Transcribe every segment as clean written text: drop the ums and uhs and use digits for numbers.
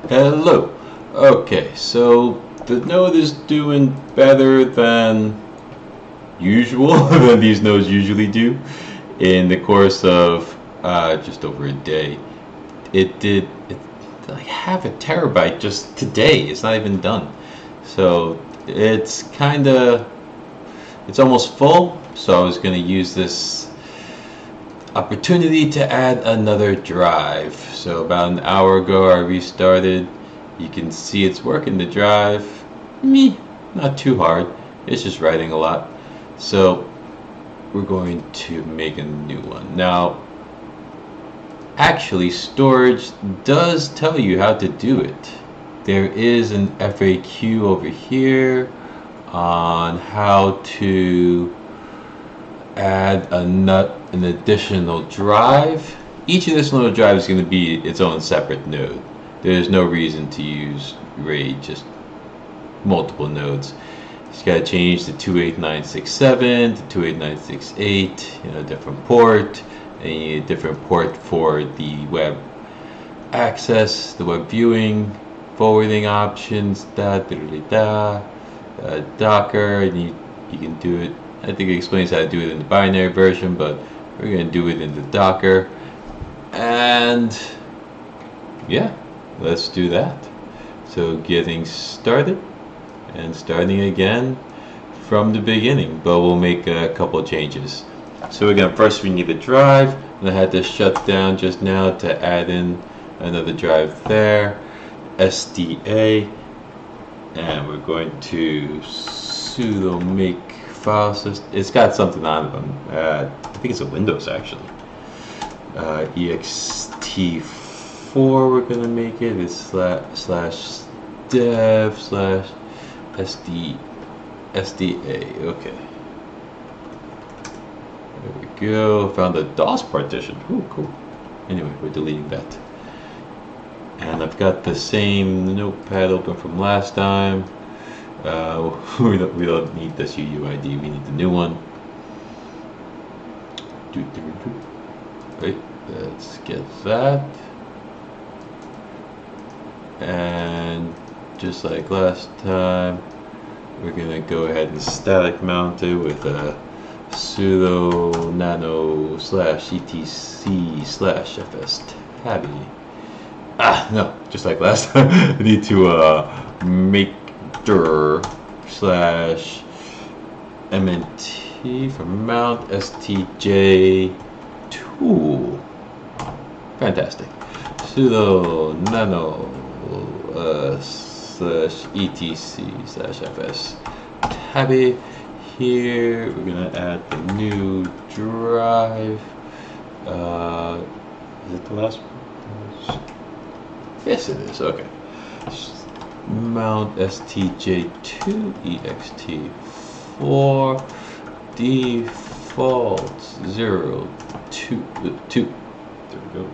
Hello. Okay, so the node is doing better than usual, than these nodes usually do. In the course of just over a day, it did like half a terabyte just today. It's not even done. So it's almost full. So I was going to use this opportunity to add another drive. So about an hour ago I restarted. You can see it's working the drive. Not too hard. It's just writing a lot. So we're going to make a new one. Now, actually, StorJ does tell you how to do it. There is an FAQ over here on how to add an additional drive. Each additional drive is going to be its own separate node. There's no reason to use RAID, just multiple nodes. You just got to change the 28967 to 28968, different port, and you need a different port for the web access, the web viewing, forwarding options, Docker, and you can do it. I think it explains how to do it in the binary version, but we're going to do it in the Docker. And yeah, let's do that. So getting started and starting again from the beginning, but we'll make a couple of changes. So again, first we need a drive, and I had to shut down just now to add in another drive there, SDA, and we're going to sudo make file system. It's got something on it. I think it's a Windows actually. ext4 we're gonna make it. It's slash dev slash SDA. Okay. There we go. Found a DOS partition. Ooh, cool. Anyway, we're deleting that. And I've got the same notepad open from last time. We don't need this UUID. We need the new one. Right, let's get that. And just like last time, we're gonna go ahead and static mount it with a sudo nano slash etc slash fs tabby. No, just like last time. I need to make dir slash mnt for mount stj tool. Fantastic. Sudo nano slash etc slash fs tabby. Here we're gonna add the new drive. Is it the last one? Yes, it is. Okay. Mount stj2 ext4 default 0 2 2. There we go.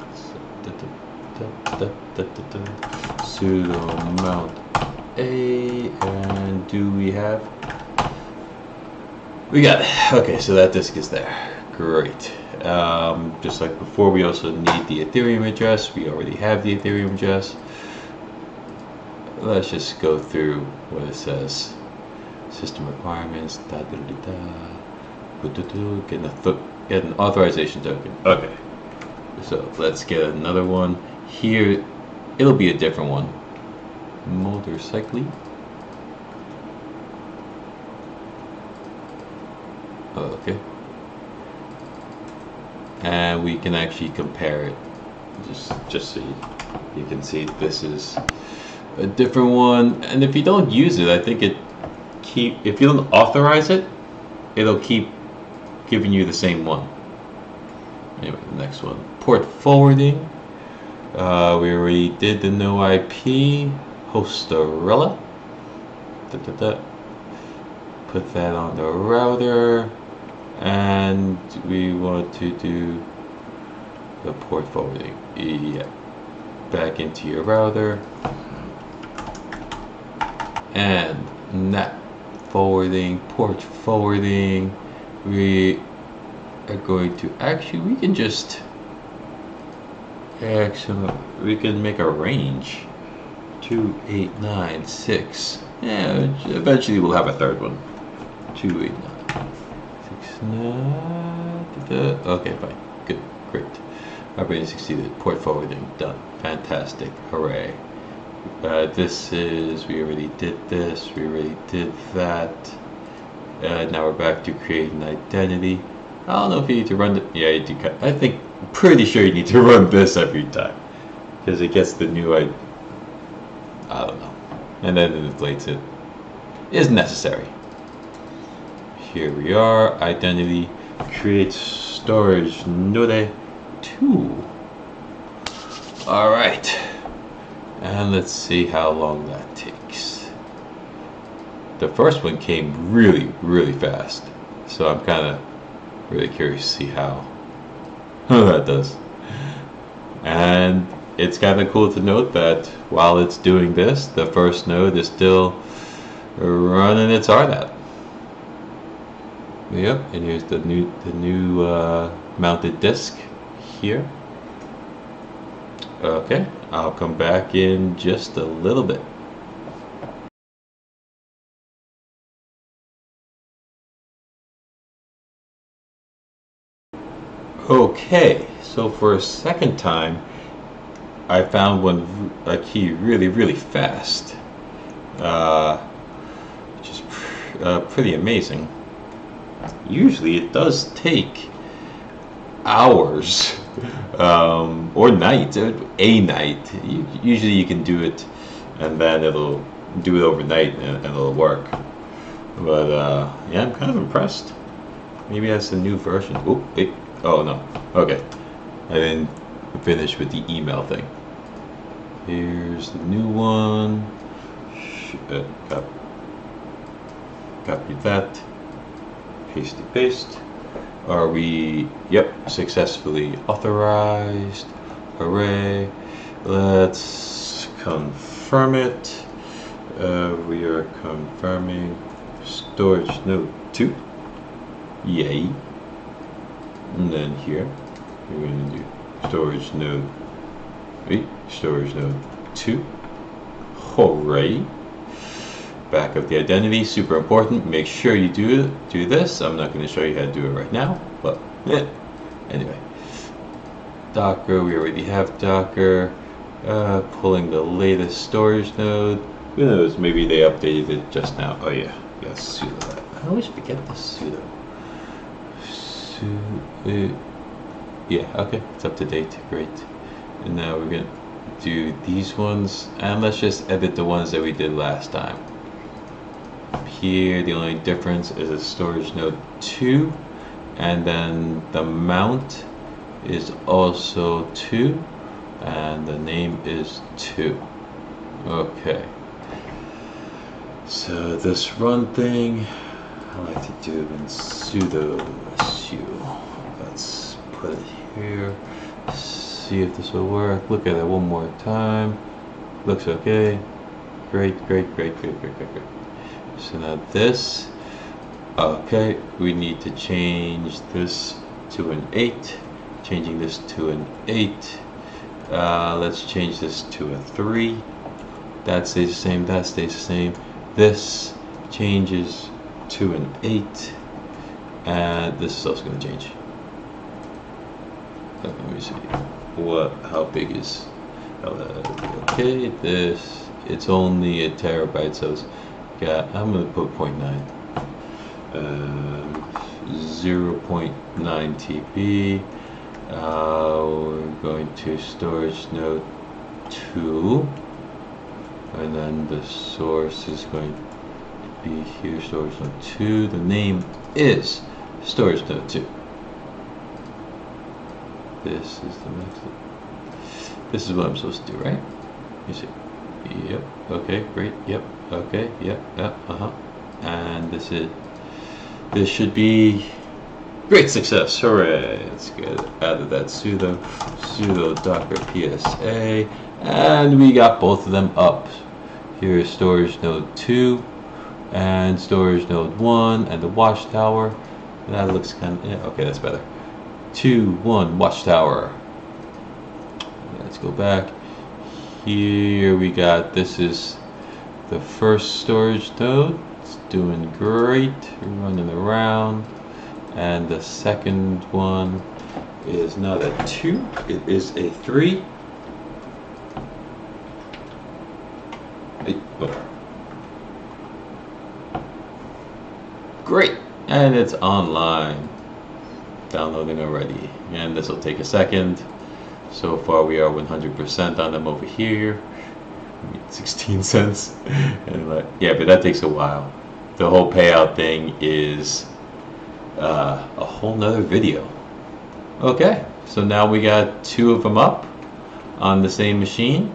Sudo mount a, and do we have? We got it. Okay, so that disk is there. Great. Just like before, we also need the Ethereum address. We already have the Ethereum address. Let's just go through what it says. System requirements. Get an authorization token. Okay. So let's get another one. Here, it'll be a different one. Motorcycle. Okay. And we can actually compare it, just so you can see this is a different one. And if you don't use it, I think if you don't authorize it, it'll keep giving you the same one. Anyway, the next one, port forwarding. We already did the no IP hostarella. Put that on the router. And we want to do the port forwarding. Yeah. Back into your router. And NAT forwarding, port forwarding. We are going to we can make a range. 2896. Yeah, eventually we'll have a third one. 2896. Okay, fine. Good. Great. Operating succeeded. Port forwarding done. Fantastic. Hooray. This is, we already did this. We already did that. Now we're back to create an identity. I don't know if you need to run yeah, you do. I think, pretty sure you need to run this every time. Because it gets the new, I don't know. And then it inflates it. Is necessary. Here we are, identity, create storage node 2. Alright. And let's see how long that takes. The first one came really, really fast. So I'm kind of really curious to see how that does. And it's kind of cool to note that while it's doing this, the first node is still running its heart out. Yep, and here's the new mounted disk here. Okay, I'll come back in just a little bit. Okay, so for a second time, I found a key really, really fast, which is pretty amazing. Usually it does take hours or nights, a night. Usually you can do it and then it'll do it overnight and it'll work. But yeah, I'm kind of impressed. Maybe that's a new version. Oh, wait. Oh no. Okay. I didn't finish with the email thing. Here's the new one. Copy that. Paste. Are we, yep, successfully authorized. Hooray. Let's confirm it. We are confirming storage node 2. Yay. And then here, we're going to do storage node 2. Hooray. Back up the identity, super important. Make sure you do this. I'm not going to show you how to do it right now, but anyway. Docker, we already have Docker. Pulling the latest storage node. Who knows, maybe they updated it just now. Oh yeah, sudo that. I always forget the sudo. Yeah, okay, it's up to date, great. And now we're going to do these ones, and let's just edit the ones that we did last time. Here, the only difference is a storage node 2, and then the mount is also 2, and the name is 2. Okay. So this run thing, I like to do it in sudo su. Let's put it here. See if this will work. Look at it one more time. Looks okay. Great. So now this, okay, we need to change this to an 8. Changing this to an 8. Let's change this to a 3. That stays the same, that stays the same. This changes to an 8. And this is also going to change. Let me see. How big is, okay, this, it's only a terabyte, so it's got, I'm going to put 0.9. 0.9 TB. We're going to storage node 2, and then the source is going to be here, storage node 2. The name is storage node 2. This is the next. This is what I'm supposed to do, right? You see? Yep. Okay. Great. Yep. Okay. Yep. And this should be great success. Hooray! Let's get out of that sudo docker psa, and we got both of them up. Here is storage node 2 and storage node 1 and the watchtower. That looks kind of, yeah, okay, that's better. 2, 1, watchtower. Let's go back here we got, this is the first storage node. It's doing great, running around. And the second one is not a 2, it is a 3. Great, and it's online, downloading already, and this will take a second. So far we are 100% on them over here, 16 cents, and yeah, but that takes a while. The whole payout thing is a whole nother video. Okay, so now we got 2 of them up on the same machine.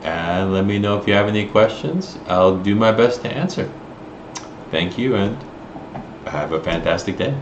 And let me know if you have any questions. I'll do my best to answer. Thank you and have a fantastic day.